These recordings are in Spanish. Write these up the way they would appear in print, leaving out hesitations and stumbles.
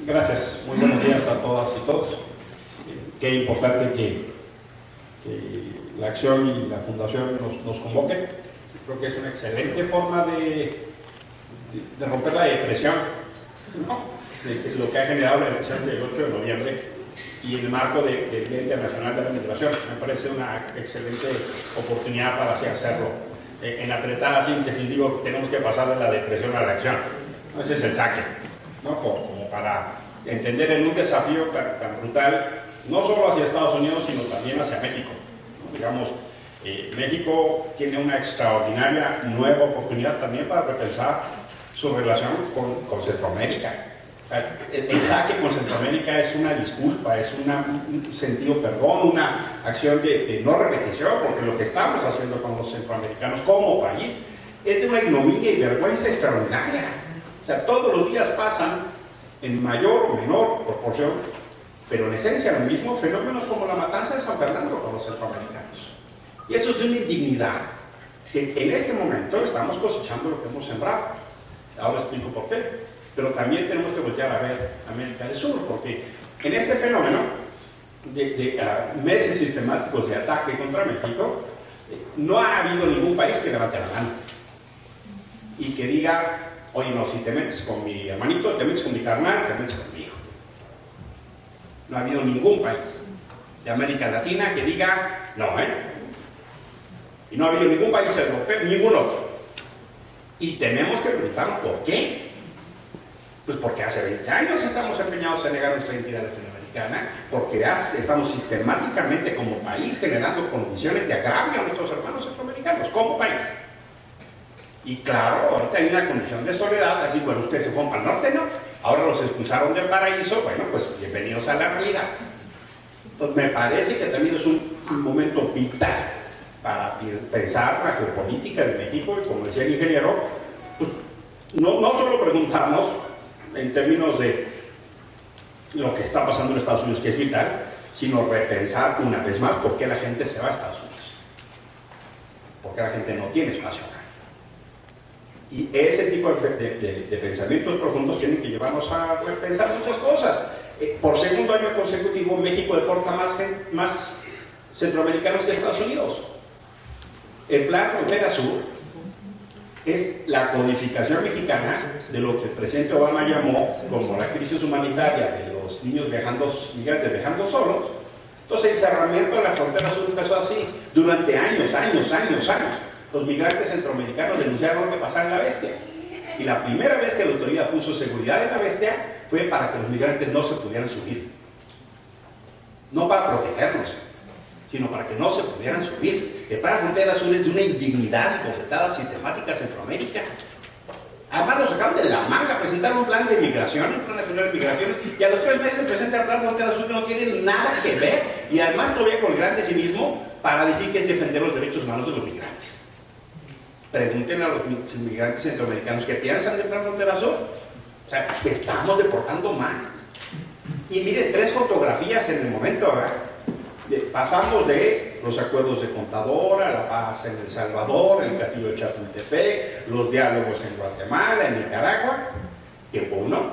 Gracias, muy buenos días a todas y todos. Qué importante que la acción y la fundación nos convoquen. Creo que es una excelente forma de romper la depresión, ¿no? De lo que ha generado la elección del 8 de noviembre y el marco del Día Internacional de la Migración. Me parece una excelente oportunidad para así hacerlo. En apretada síntesis digo, tenemos que pasar de la depresión a la acción. Ese es el saque, ¿no? Como para entender en un desafío tan brutal, no solo hacia Estados Unidos, sino también hacia México, ¿no? Digamos, México tiene una extraordinaria nueva oportunidad también para repensar su relación con Centroamérica. El saque con Centroamérica es una disculpa, es un sentido perdón, una acción de no repetición, porque lo que estamos haciendo con los centroamericanos como país es de una ignominia y vergüenza extraordinaria. O sea, todos los días pasan en mayor o menor proporción, pero en esencia lo mismo, fenómenos como la matanza de San Fernando con los centroamericanos. Y eso es de una indignidad que en este momento estamos cosechando lo que hemos sembrado. Ahora explico por qué. Pero también tenemos que voltear a ver América del Sur, porque en este fenómeno de meses sistemáticos de ataque contra México, no ha habido ningún país que levante la mano y que diga, oye, no, si te metes con mi hermanito, te metes con mi carnal, te metes conmigo. No ha habido ningún país de América Latina que diga, no, y no ha habido ningún país europeo, ningún otro. Y tenemos que preguntarnos por qué. Pues porque hace 20 años estamos empeñados en negar nuestra identidad latinoamericana, porque estamos sistemáticamente como país generando condiciones de agravio a nuestros hermanos centroamericanos, como país. Y claro, ahorita hay una condición de soledad, así, bueno, ustedes se fueron para el norte, ¿no? Ahora los expulsaron del paraíso, bueno, pues bienvenidos a la realidad. Entonces me parece que también es un momento vital para pensar la geopolítica de México, y como decía el ingeniero, pues no solo preguntarnos en términos de lo que está pasando en Estados Unidos, que es vital, sino repensar una vez más por qué la gente se va a Estados Unidos. Porque la gente no tiene espacio acá. Y ese tipo de pensamientos profundos tienen que llevarnos a repensar muchas cosas. Por segundo año consecutivo, México deporta más centroamericanos que Estados Unidos. El Plan Frontera Sur es la codificación mexicana de lo que el presidente Obama llamó como la crisis humanitaria de los niños migrantes viajando solos. Entonces el cerramiento de la frontera sur empezó así, durante años. Los migrantes centroamericanos denunciaron lo que pasaba en La Bestia. Y la primera vez que la autoridad puso seguridad en La Bestia fue para que los migrantes no se pudieran subir. No para protegerlos, sino para que no se pudieran subir. El Plan Frontera Sur es de una indignidad y bofetada sistemática a Centroamérica. Además lo sacaron de la manga, presentaron un plan de migración, un plan nacional de migraciones, y a los 3 meses presentan el Plan Frontera Sur que no tiene nada que ver, y además todavía con el gran cinismo para decir que es defender los derechos humanos de los migrantes. Pregunten a los migrantes centroamericanos que piensan del Plan Frontera Sur. O sea, estamos deportando más. Y miren, 3 fotografías en el momento, ¿verdad? Pasamos de los acuerdos de Contadora, la paz en El Salvador, el castillo de Chapultepec, los diálogos en Guatemala, en Nicaragua, tiempo 1,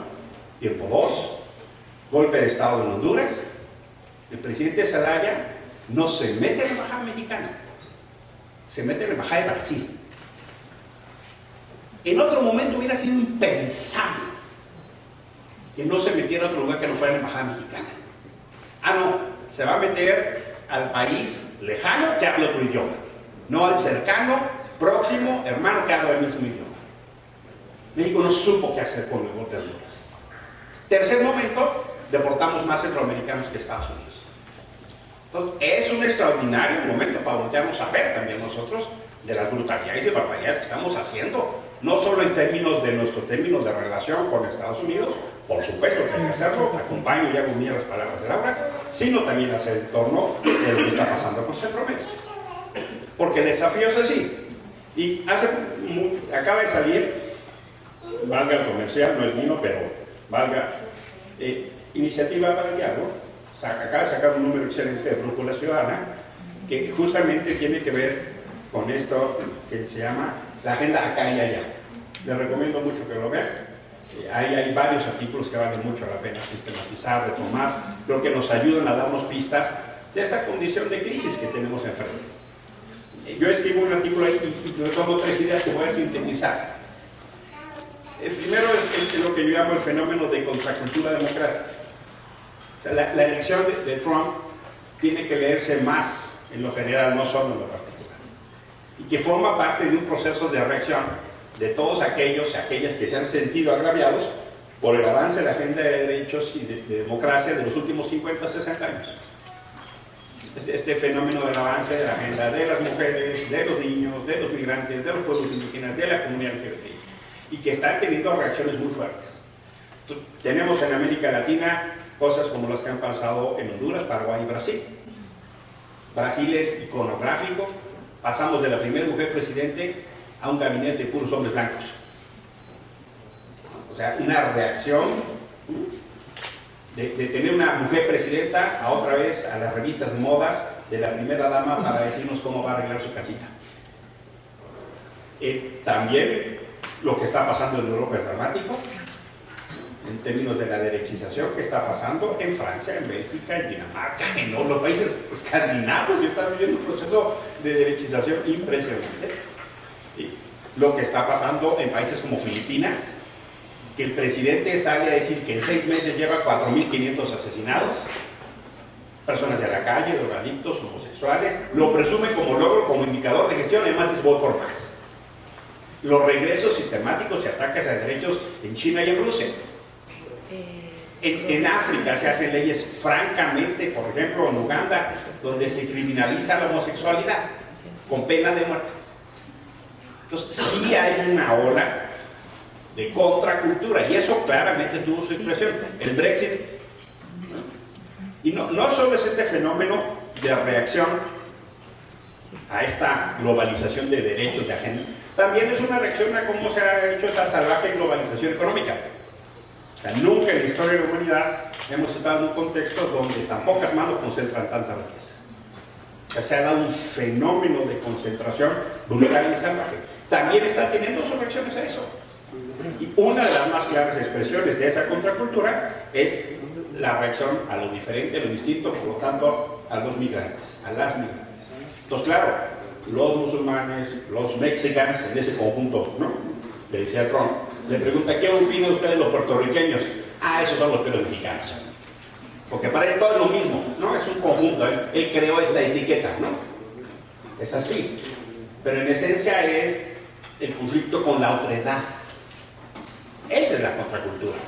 tiempo 2, golpe de Estado en Honduras. El presidente Zelaya no se mete en la embajada mexicana, se mete en la embajada de Brasil. En otro momento hubiera sido impensable que no se metiera a otro lugar que no fuera la embajada mexicana. Ah, no. Se va a meter al país lejano que habla otro idioma, no al cercano, próximo, hermano que habla el mismo idioma. México no supo qué hacer con el golpe de Honduras. Tercer momento, deportamos más centroamericanos que Estados Unidos. Entonces, es un extraordinario momento para voltearnos a ver también nosotros de las brutalidades y barbaridades que estamos haciendo, no solo en términos de nuestro término de relación con Estados Unidos, por supuesto que hay que hacerlo, acompaño y hago mías las palabras de Laura, sino también hacia el entorno de lo que está pasando con Centroamérica. Porque el desafío es así. Y acaba de salir, valga el comercial, no es mío, pero valga, Iniciativa para el Diálogo, acaba de sacar un número excelente de Brújula Ciudadana, que justamente tiene que ver con esto que se llama la agenda acá y allá. Les recomiendo mucho que lo vean. Hay varios artículos que valen mucho la pena sistematizar, retomar, creo que nos ayudan a darnos pistas de esta condición de crisis que tenemos enfrente. Yo escribo un artículo ahí y retomo 3 ideas que voy a sintetizar. El primero es lo que yo llamo el fenómeno de contracultura democrática. O sea, la elección de Trump tiene que leerse más en lo general, no solo en lo particular. Y que forma parte de un proceso de reacción de todos aquellos y aquellas que se han sentido agraviados por el avance de la agenda de derechos y de democracia de los últimos 50, 60 años. Este fenómeno del avance de la agenda de las mujeres, de los niños, de los migrantes, de los pueblos indígenas, de la comunidad LGBT, y que están teniendo reacciones muy fuertes. Entonces, tenemos en América Latina cosas como las que han pasado en Honduras, Paraguay y Brasil. Brasil es iconográfico, pasamos de la primera mujer presidente a un gabinete de puros hombres blancos. O sea, una reacción de tener una mujer presidenta a otra vez a las revistas de modas de la primera dama para decirnos cómo va a arreglar su casita. También lo que está pasando en Europa es dramático en términos de la derechización que está pasando en Francia, en Bélgica, en Dinamarca, en los países escandinavos están viviendo un proceso de derechización impresionante. Lo que está pasando en países como Filipinas, que el presidente sale a decir que en 6 meses lleva 4.500 asesinados, personas de la calle, drogadictos, homosexuales, lo presume como logro, como indicador de gestión, además dice voy por más. Los regresos sistemáticos y ataques a derechos en China y en Rusia. En África se hacen leyes francamente, por ejemplo en Uganda, donde se criminaliza la homosexualidad con pena de muerte. Entonces sí hay una ola de contracultura y eso claramente tuvo su expresión. El Brexit, y no solo es este fenómeno de reacción a esta globalización de derechos de agenda, también es una reacción a cómo se ha hecho esta salvaje globalización económica. O sea, nunca en la historia de la humanidad hemos estado en un contexto donde tan pocas manos concentran tanta riqueza. O sea, se ha dado un fenómeno de concentración brutal y salvaje. También está teniendo sus reacciones a eso. Y una de las más claras expresiones de esa contracultura es la reacción a lo diferente, a lo distinto, por lo tanto, a los migrantes, a las migrantes. Entonces, claro, los musulmanes, los mexicanos, en ese conjunto, ¿no? Le decía Trump, le pregunta, ¿qué opina usted de los puertorriqueños? Ah, esos son los peores mexicanos. Porque para él todo es lo mismo, ¿no? Es un conjunto, él creó esta etiqueta, ¿no? Es así. Pero en esencia es el conflicto con la otredad. Esa es la contracultura.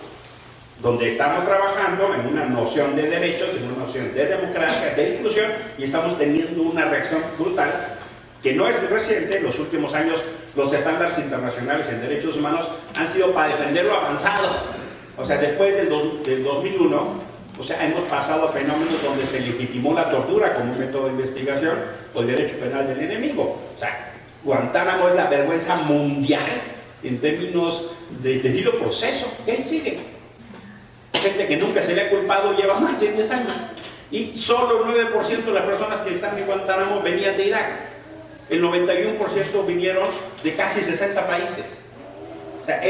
Donde estamos trabajando en una noción de derechos, en una noción de democracia, de inclusión, y estamos teniendo una reacción brutal que no es reciente. En los últimos años los estándares internacionales en derechos humanos han sido para defender lo avanzado. O sea, después del 2001, o sea, hemos pasado a fenómenos donde se legitimó la tortura como un método de investigación o el derecho penal del enemigo. O sea, Guantánamo es la vergüenza mundial en términos de debido proceso. Él sigue. Gente que nunca se le ha culpado lleva más de 10 años. Y solo 9% de las personas que están en Guantánamo venían de Irak. El 91% vinieron de casi 60 países. O sea,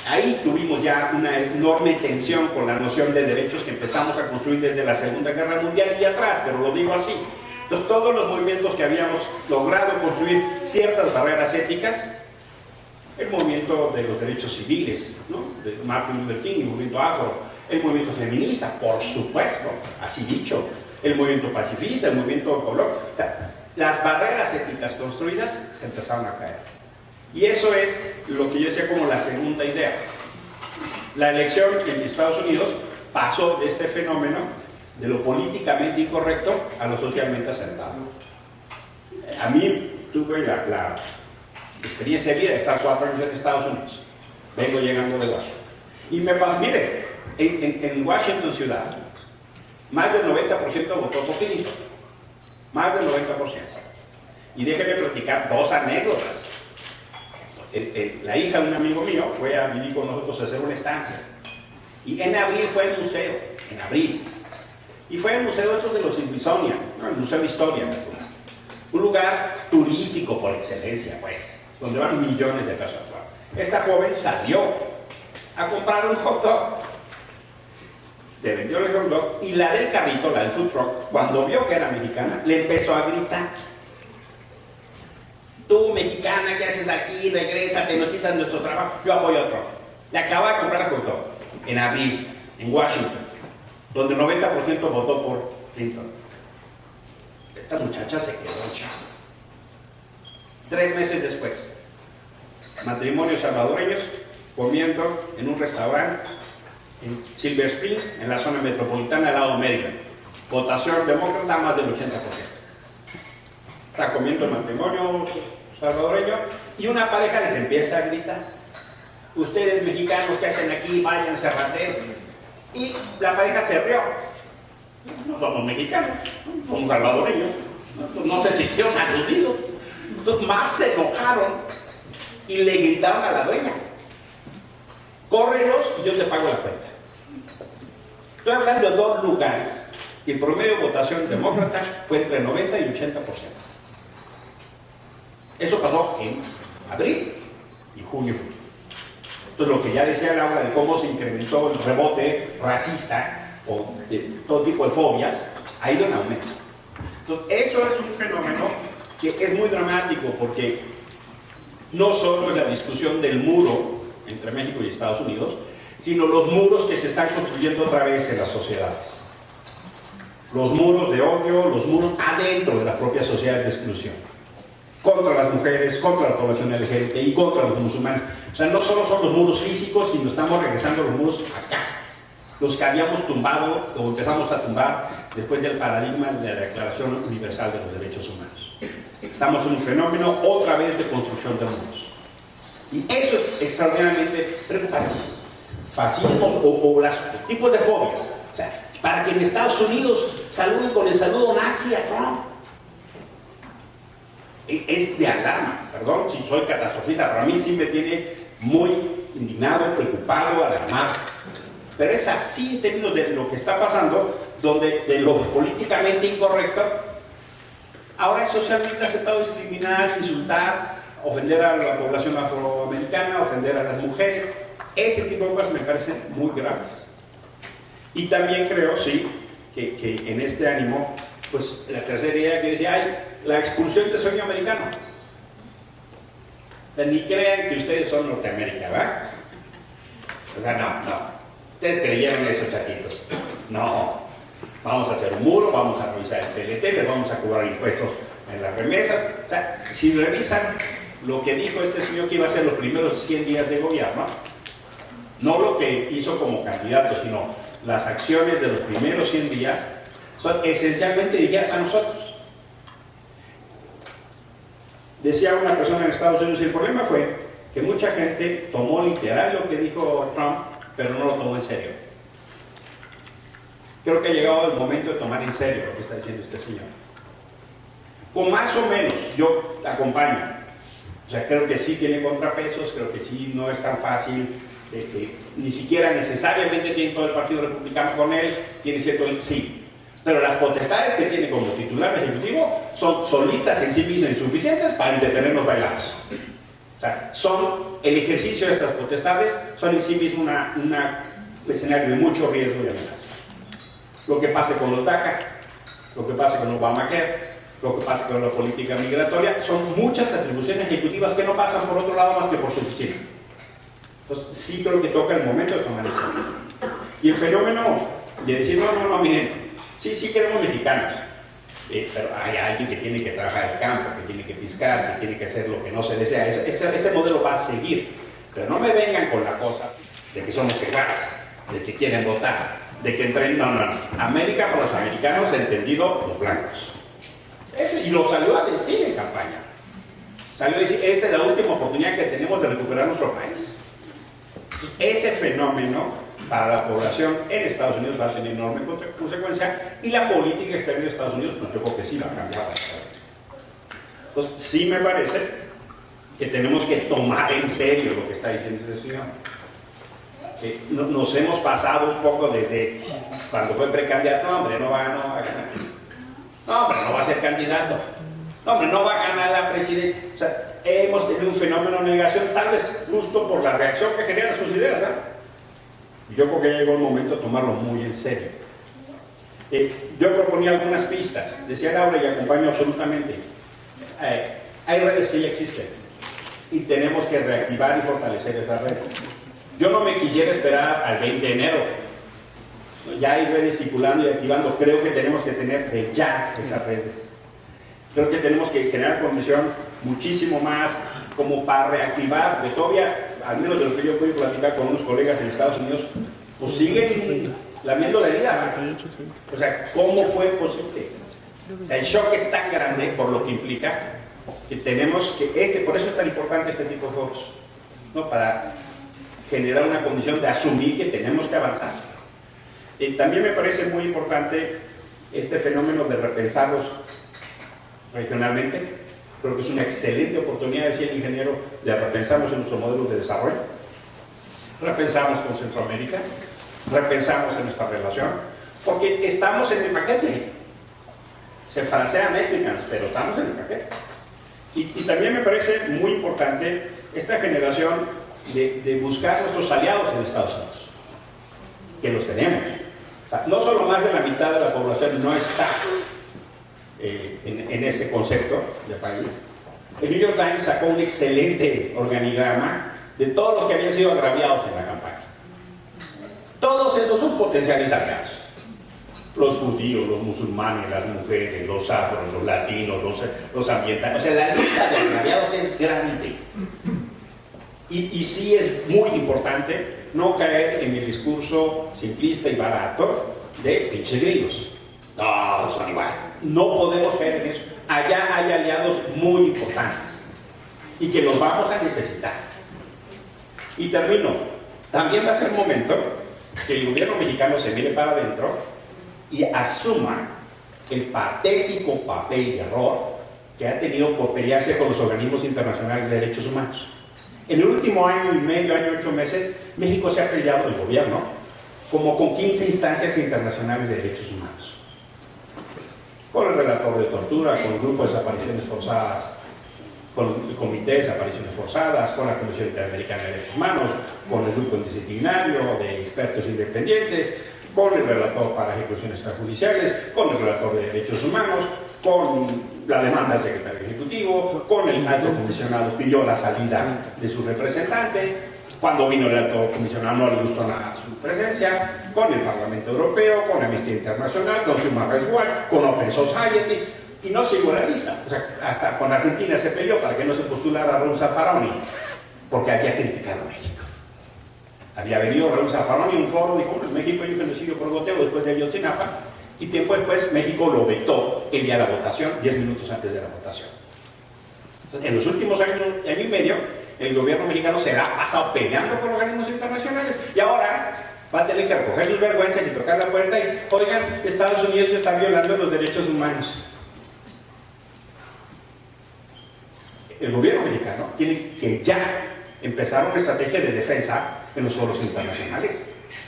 ahí tuvimos ya una enorme tensión con la noción de derechos que empezamos a construir desde la Segunda Guerra Mundial y atrás, pero lo digo así. Entonces, todos los movimientos que habíamos logrado construir ciertas barreras éticas, el movimiento de los derechos civiles, ¿no? De Martin Luther King, el movimiento afro, el movimiento feminista, por supuesto, así dicho, el movimiento pacifista, el movimiento color, o sea, las barreras éticas construidas se empezaron a caer. Y eso es lo que yo decía como la segunda idea. La elección en Estados Unidos pasó de este fenómeno de lo políticamente incorrecto a lo socialmente aceptado. A mí tuve la experiencia de vida de estar 4 años en Estados Unidos. Vengo llegando de Washington. Y me pasa, mire, en Washington ciudad, más del 90% votó por Clinton. Más del 90%. Y déjenme platicar 2 anécdotas. La hija de un amigo mío fue a vivir con nosotros a hacer una estancia. Y en abril fue al museo, en abril. Y fue al museo de los Smithsonian, ¿no? El Museo de Historia, un lugar turístico por excelencia, pues, donde van millones de personas. Esta joven salió a comprar un hot dog. Le vendió el hot dog y la del carrito, la del food truck, cuando vio que era mexicana, le empezó a gritar: tú, mexicana, ¿qué haces aquí? Regrésate, nos quitan nuestro trabajo. Yo apoyo a Trump. Le acaba de comprar el hot dog en abril, en Washington, donde el 90% votó por Clinton. Esta muchacha se quedó chava. 3 meses después, matrimonios salvadoreños comiendo en un restaurante en Silver Spring, en la zona metropolitana al lado de Maryland. Votación demócrata más del 80%. Está comiendo el matrimonio salvadoreño y una pareja les empieza a gritar: ustedes mexicanos, ¿qué hacen aquí? Váyanse a rater. Y la pareja se rió. No somos mexicanos, somos salvadoreños. No se sintieron aludidos. Entonces más se enojaron y le gritaron a la dueña: córrelos y yo te pago la cuenta. Estoy hablando de 2 lugares y el promedio de votación demócrata fue entre 90 y 80%. Eso pasó en abril y junio. Entonces, lo que ya decía Laura de cómo se incrementó el rebote racista o de todo tipo de fobias, ha ido en aumento. Entonces, eso es un fenómeno que es muy dramático, porque no solo es la discusión del muro entre México y Estados Unidos, sino los muros que se están construyendo otra vez en las sociedades. Los muros de odio, los muros adentro de la propia sociedad de exclusión. Contra las mujeres, contra la población LGBT y contra los musulmanes. O sea, no solo son los muros físicos, sino estamos regresando a los muros acá. Los que habíamos tumbado o empezamos a tumbar después del paradigma de la Declaración Universal de los Derechos Humanos. Estamos en un fenómeno otra vez de construcción de muros. Y eso es extraordinariamente preocupante. Fascismos o los tipos de fobias. O sea, para que en Estados Unidos saluden con el saludo nazi a Trump. Es de alarma, perdón si soy catastrofista, pero a mí sí me tiene muy indignado, preocupado, alarmado. Pero es así en términos de lo que está pasando, donde de lo políticamente incorrecto, ahora es socialmente aceptado discriminar, insultar, ofender a la población afroamericana, ofender a las mujeres. Ese tipo de cosas me parecen muy graves. Y también creo, sí, que en este ánimo, pues la tercera idea que decía, hay la expulsión del sueño americano. O sea, ni crean que ustedes son Norteamérica, ¿verdad? O sea, no. Ustedes creyeron eso, chaquitos. No. Vamos a hacer un muro, vamos a revisar el PLT, les vamos a cobrar impuestos en las remesas. O sea, si revisan lo que dijo este señor que iba a ser los primeros 100 días de gobierno, no lo que hizo como candidato, sino las acciones de los primeros 100 días, son esencialmente dirigidas a nosotros. Decía una persona en Estados Unidos, y el problema fue que mucha gente tomó literal lo que dijo Trump, pero no lo tomó en serio. Creo que ha llegado el momento de tomar en serio lo que está diciendo este señor. Con más o menos, yo acompaño. O sea, creo que sí tiene contrapesos, creo que sí no es tan fácil, ni siquiera necesariamente tiene todo el Partido Republicano con él, tiene cierto, sí. Pero las potestades que tiene como titular ejecutivo son solitas en sí mismas insuficientes para entretenernos bailados. O sea, el ejercicio de estas potestades son en sí mismo un escenario de mucho riesgo y amenaza. Lo que pase con los DACA, lo que pase con Obamacare, lo que pase con la política migratoria, son muchas atribuciones ejecutivas que no pasan por otro lado más que por su oficina. Entonces, sí creo que toca el momento de tomar eso. Y el fenómeno de decir, no, miren, sí queremos mexicanos, pero hay alguien que tiene que trabajar el campo, que tiene que piscar, que tiene que hacer lo que no se desea. Ese modelo va a seguir, pero no me vengan con la cosa de que somos iguales, de que quieren votar, de que entren, no. América para los americanos, entendido los blancos. Y lo salió a decir en campaña. Salió a decir, esta es la última oportunidad que tenemos de recuperar nuestro país. Ese fenómeno para la población en Estados Unidos va a tener enorme consecuencia, y la política exterior de Estados Unidos, pues yo creo que sí va a cambiar bastante. Entonces, sí me parece que tenemos que tomar en serio lo que está diciendo este señor. Nos hemos pasado un poco desde cuando fue precandidato, no va a ganar. No va a ser candidato. No va a ganar la presidencia. O sea, hemos tenido un fenómeno de negación, tal vez justo por la reacción que generan sus ideas, ¿verdad? Yo creo que ya llegó el momento de tomarlo muy en serio. Yo proponía algunas pistas, decía Laura y acompaño absolutamente. Hay redes que ya existen y tenemos que reactivar y fortalecer esas redes. Yo no me quisiera esperar al 20 de enero. Ya hay redes circulando y activando. Creo que tenemos que tener de ya esas redes. Creo que tenemos que generar condición muchísimo más como para reactivar. De Sovia, al menos de lo que yo puedo platicar con unos colegas en Estados Unidos, pues siguen lamiendo la herida. O sea, ¿cómo fue posible? El shock es tan grande por lo que implica que tenemos que, por eso es tan importante este tipo de foros, ¿no? Para generar una condición de asumir que tenemos que avanzar. También me parece muy importante este fenómeno de repensarlos regionalmente. Creo que es una excelente oportunidad, decía el ingeniero, de repensarnos en nuestros modelos de desarrollo. Repensamos con Centroamérica, repensamos en nuestra relación, porque estamos en el paquete. Se frasea Mexicans, pero estamos en el paquete. Y también me parece muy importante esta generación de buscar nuestros aliados en Estados Unidos, que los tenemos. O sea, no solo más de la mitad de la población no está en ese concepto de país. El New York Times sacó un excelente organigrama de todos los que habían sido agraviados en la campaña. Todos esos son potenciales aliados. Los judíos, los musulmanes, las mujeres, los afros, los latinos, los ambientales. O sea, la lista de agraviados es grande. Y sí es muy importante no caer en el discurso simplista y barato de pinches gringos. No, son igual. No podemos caer en eso. Allá hay aliados muy importantes y que los vamos a necesitar. Y termino. También va a ser momento que el gobierno mexicano se mire para adentro y asuma el patético papel de error que ha tenido por pelearse con los organismos internacionales de derechos humanos. En el último año y medio, año y 8 meses, México se ha peleado, el gobierno, como con 15 instancias internacionales de derechos humanos. Con el relator de tortura, con el grupo de desapariciones forzadas, con el Comité de Desapariciones Forzadas, con la Comisión Interamericana de Derechos Humanos, con el grupo interdisciplinario de expertos independientes, con el relator para ejecuciones extrajudiciales, con el relator de derechos humanos, con la demanda del secretario ejecutivo, con el alto comisionado pidió la salida de su representante, cuando vino el alto comisionado no le gustó nada su presencia, con el Parlamento Europeo, con Amnistía Internacional, con Human Rights Watch, con Open Society, y no sigo la lista. O sea, hasta con Argentina se peleó para que no se postulara Raúl Zaffaroni, porque había criticado a México. Había venido Raúl Zaffaroni a un foro, dijo, bueno, México hay un genocidio por goteo después de Ayotzinapa, y tiempo después México lo vetó el día de la votación, 10 minutos antes de la votación. Entonces, en los últimos año y medio, el gobierno mexicano se la ha pasado peleando con organismos internacionales, y ahora va a tener que recoger sus vergüenzas y tocar la puerta y, oigan, Estados Unidos está violando los derechos humanos. El gobierno mexicano tiene que ya empezar una estrategia de defensa en los foros internacionales.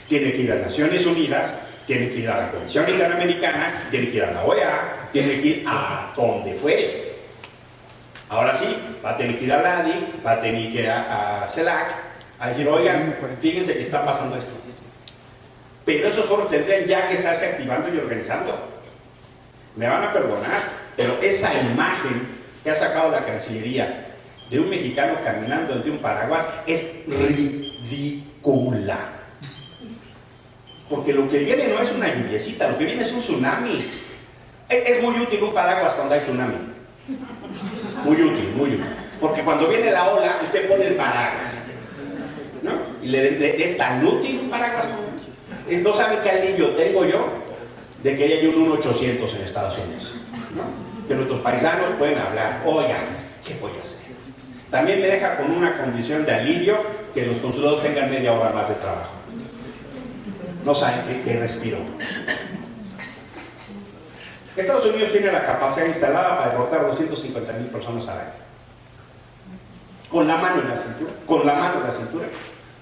Tiene que ir a Naciones Unidas, tiene que ir a la Comisión Interamericana, tiene que ir a la OEA, tiene que ir a donde fuere. Ahora sí, va a tener que ir a la ADI, va a tener que ir a CELAC, a decir, oigan, fíjense que está pasando esto. Pero esos foros tendrían ya que estarse activando y organizando. Me van a perdonar, pero esa imagen que ha sacado la Cancillería de un mexicano caminando ante un paraguas es ridícula. Porque lo que viene no es una lluviecita, lo que viene es un tsunami. Es muy útil un paraguas cuando hay tsunami. Muy útil, muy útil. Porque cuando viene la ola, usted pone el paraguas, ¿no? Y es tan útil un paraguas. No sabe qué alivio tengo yo de que haya un 1-800 en Estados Unidos, ¿no? Que nuestros paisanos pueden hablar, oigan, ¿qué voy a hacer? También me deja con una condición de alivio que los consulados tengan media hora más de trabajo. No saben qué respiro. Estados Unidos tiene la capacidad instalada para deportar 250,000 personas al año. Con la mano en la cintura,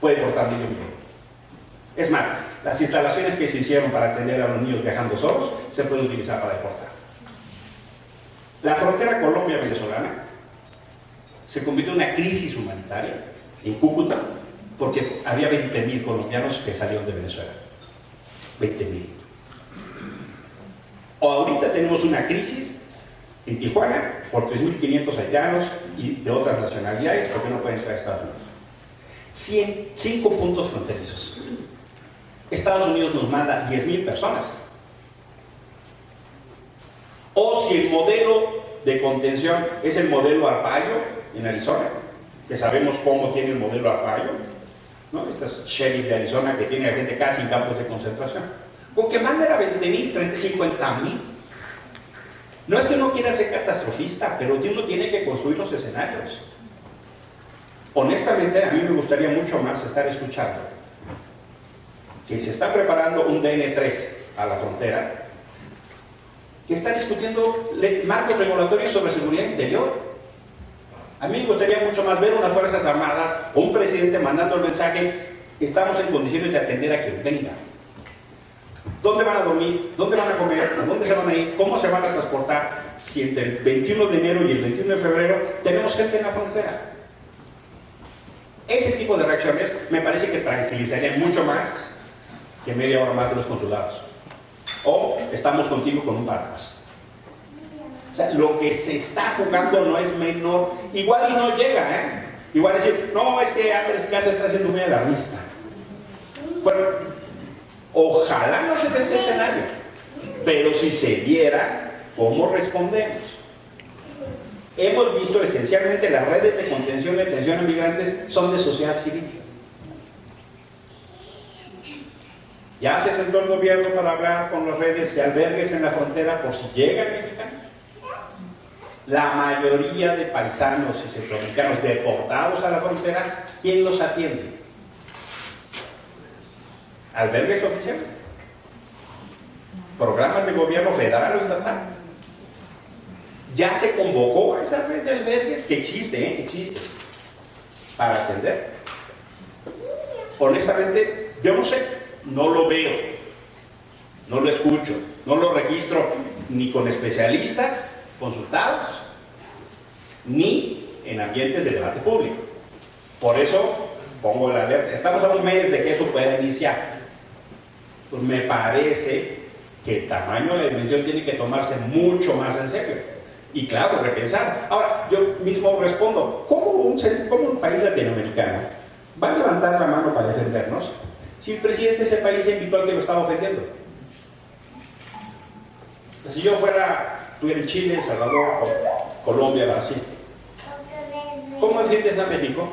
puede deportar 1,000,000. Es más, las instalaciones que se hicieron para atender a los niños viajando solos se pueden utilizar para deportar. La frontera Colombia-venezolana se convirtió en una crisis humanitaria en Cúcuta porque había 20,000 colombianos que salieron de Venezuela. 20,000. O ahorita tenemos una crisis en Tijuana por 3.500 haitianos y de otras nacionalidades porque no pueden entrar a Estados Unidos. 5 puntos fronterizos. Estados Unidos nos manda 10,000 personas. O si el modelo de contención es el modelo Arpaio en Arizona, que sabemos cómo tiene el modelo Arpaio, ¿no? Estos sheriff de Arizona que tiene a gente casi en campos de concentración. Con que manden a 20,000, 30, 50,000. No es que uno quiera ser catastrofista, pero uno tiene que construir los escenarios. Honestamente, a mí me gustaría mucho más estar escuchando que se está preparando un DN3 a la frontera, que está discutiendo marcos regulatorios sobre seguridad interior. A mí me gustaría mucho más ver unas Fuerzas Armadas o un presidente mandando el mensaje: estamos en condiciones de atender a quien venga. ¿Dónde van a dormir? ¿Dónde van a comer? ¿A dónde se van a ir? ¿Cómo se van a transportar? Si entre el 21 de enero y el 21 de febrero tenemos gente en la frontera. Ese tipo de reacciones me parece que tranquilizarían mucho más que media hora más de los consulados. O estamos contigo con un paraguas. O sea, lo que se está jugando no es menor. Igual y no llega, ¿eh? Igual decir, no, es que Andrés Casa está haciendo muy alarmista. Bueno, ojalá no se dé ese escenario. Pero si se diera, ¿cómo respondemos? Hemos visto esencialmente las redes de contención y detención a migrantes son de sociedad civil. Ya se sentó el gobierno para hablar con las redes de albergues en la frontera por si llegan mexicanos. La mayoría de paisanos y centroamericanos deportados a la frontera, ¿quién los atiende? ¿Albergues oficiales? ¿Programas de gobierno federal o estatal? Ya se convocó a esa red de albergues que existe, existe, para atender. Honestamente, yo no sé, no lo veo, no lo escucho, no lo registro ni con especialistas consultados, ni en ambientes de debate público. Por eso pongo la alerta. Estamos a un mes de que eso pueda iniciar. Pues me parece que el tamaño de la dimensión tiene que tomarse mucho más en serio. Y claro, repensar. Ahora, yo mismo respondo, ¿cómo un país latinoamericano va a levantar la mano para defendernos si el presidente de ese país se invitó al que lo estaba ofendiendo? Si yo estuviera en Chile, Salvador, Colombia, Brasil, ¿cómo defiendes a México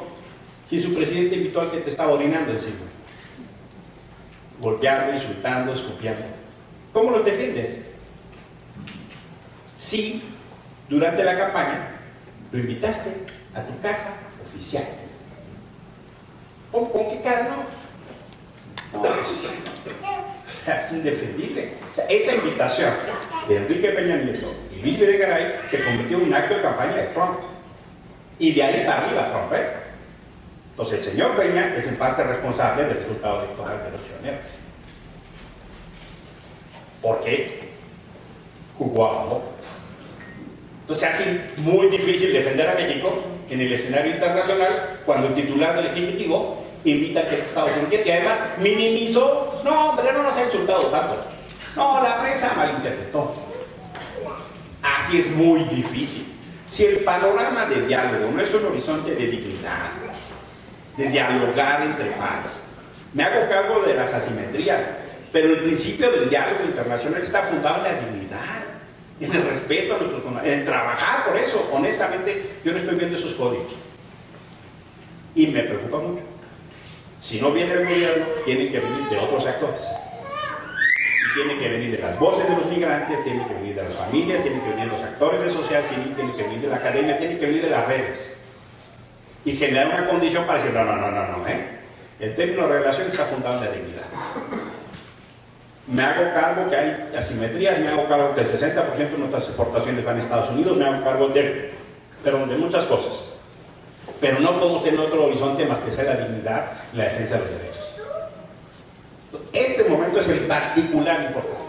si su presidente invitó al que te estaba orinando encima? Golpeando, insultando, escupiendo. ¿Cómo los defiendes? Si durante la campaña lo invitaste a tu casa oficial. ¿Con qué cara no? No, es indefendible. O sea, esa invitación de Enrique Peña Nieto y Luis Videgaray se convirtió en un acto de campaña de Trump. Y de ahí para arriba Trump, ¿eh? Entonces el señor Peña es en parte responsable del resultado electoral de los pioneros. ¿Por qué? Jugó a favor. Entonces se hace muy difícil defender a México en el escenario internacional cuando el titular del Ejecutivo invita a que Estados Unidos, y además minimizó, no hombre, no nos ha insultado tanto, no, la prensa malinterpretó. Así es muy difícil. Si el panorama de diálogo no es un horizonte de dignidad, de dialogar entre pares, me hago cargo de las asimetrías, pero el principio del diálogo internacional está fundado en la dignidad, en el respeto a nuestros conacionales, en trabajar por eso. Honestamente, yo no estoy viendo esos códigos y me preocupa mucho. Si no viene el gobierno, tienen que venir de otros actores, y tienen que venir de las voces de los migrantes, tienen que venir de las familias, tienen que venir de los actores de sociedad civil, tienen que venir de la academia, tienen que venir de las redes y generar una condición para decir no, el término de relación está fundado en la dignidad. Me hago cargo que hay asimetrías, me hago cargo que el 60% de nuestras exportaciones van a Estados Unidos, me hago cargo de muchas cosas. Pero no podemos tener otro horizonte más que sea la dignidad y la defensa de los derechos. Este momento es el particular importante.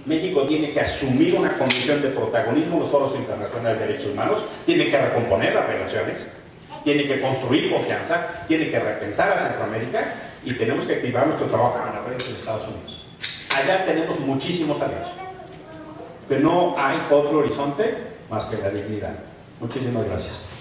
México tiene que asumir una condición de protagonismo en los foros internacionales de derechos humanos, tiene que recomponer las relaciones tiene que construir confianza, tiene que repensar a Centroamérica y tenemos que activar nuestro trabajo en la red en Estados Unidos. Allá tenemos muchísimos aliados, que no hay otro horizonte más que la dignidad. Muchísimas gracias.